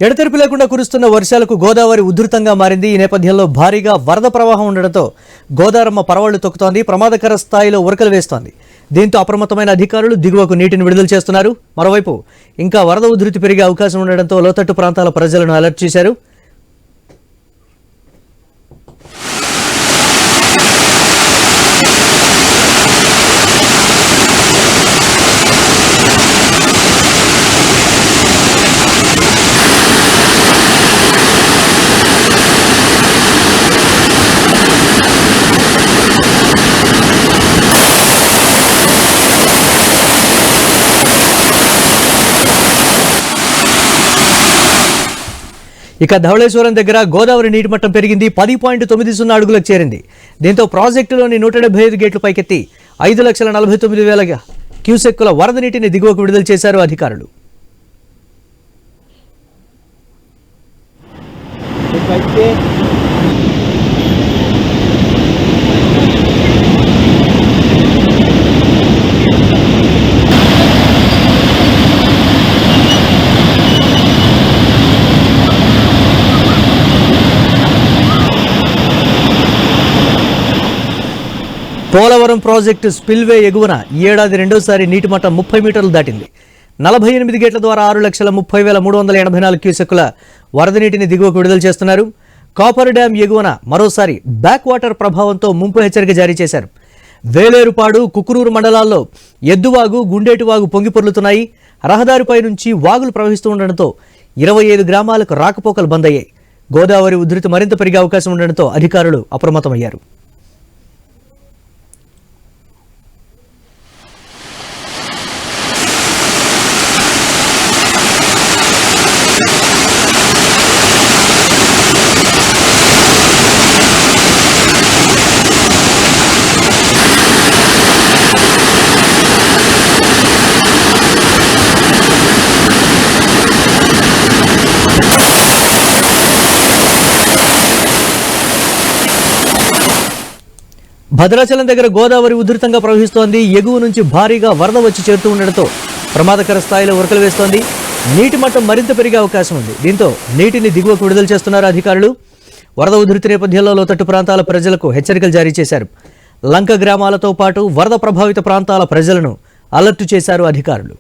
ఎడతెరిపి లేకుండా కురుస్తున్న వర్షాలకు గోదావరి ఉధృతంగా మారింది. ఈ నేపథ్యంలో భారీగా వరద ప్రవాహం ఉండడంతో గోదారమ్మ పరవళ్లు తొక్కుతోంది, ప్రమాదకర స్థాయిలో ఉరకలు వేస్తోంది. దీంతో అప్రమత్తమైన అధికారులు దిగువకు నీటిని విడుదల చేస్తున్నారు. మరోవైపు ఇంకా వరద ఉధృతి పెరిగే అవకాశం ఉండడంతో లోతట్టు ప్రాంతాల ప్రజలను అలర్ట్ చేశారు. ఇక ధవళేశ్వరం దగ్గర గోదావరి నీటి మట్టం పెరిగింది, 10.90 అడుగులకు చేరింది. దీంతో ప్రాజెక్టులోని 175 గేట్లు పైకెత్తి 5,49,000 క్యూసెక్కుల వరద నీటిని దిగువకు విడుదల చేశారు అధికారులు. పోలవరం ప్రాజెక్టు స్పిల్వే ఎగువన ఈ ఏడాది రెండోసారి నీటి మట్టం 30 మీటర్లు దాటింది. 48 గేట్ల ద్వారా 6,30,384 క్యూసెక్కుల వరద నీటిని దిగువకు విడుదల చేస్తున్నారు. కాపర్ డ్యాం ఎగువన మరోసారి బ్యాక్ వాటర్ ప్రభావంతో ముంపు హెచ్చరిక జారీ చేశారు. వేలేరుపాడు, కుకునూరు మండలాల్లో ఎద్దువాగు, గుండేటివాగు పొంగి పొర్లుతున్నాయి. రహదారిపై నుంచి వాగులు ప్రవహిస్తూ ఉండడంతో 25 గ్రామాలకు రాకపోకలు బంద్ అయ్యాయి. గోదావరి ఉధృతి మరింత పెరిగే అవకాశం ఉండడంతో అధికారులు అప్రమత్తమయ్యారు. భద్రాచలం దగ్గర గోదావరి ఉధృతంగా ప్రవహిస్తోంది. ఎగువ నుంచి భారీగా వరద వచ్చి చేరుతూ ఉండడంతో ప్రమాదకర స్థాయిలో ఉరకలు వేస్తోంది. నీటి మట్టం మరింత పెరిగే అవకాశం ఉంది. దీంతో నీటిని దిగువకు విడుదల చేస్తున్నారు అధికారులు. వరద ఉధృతి నేపథ్యంలో లోతట్టు ప్రాంతాల ప్రజలకు హెచ్చరికలు జారీ చేశారు. లంక గ్రామాలతో పాటు వరద ప్రభావిత ప్రాంతాల ప్రజలను అలర్ట్ చేశారు అధికారులు.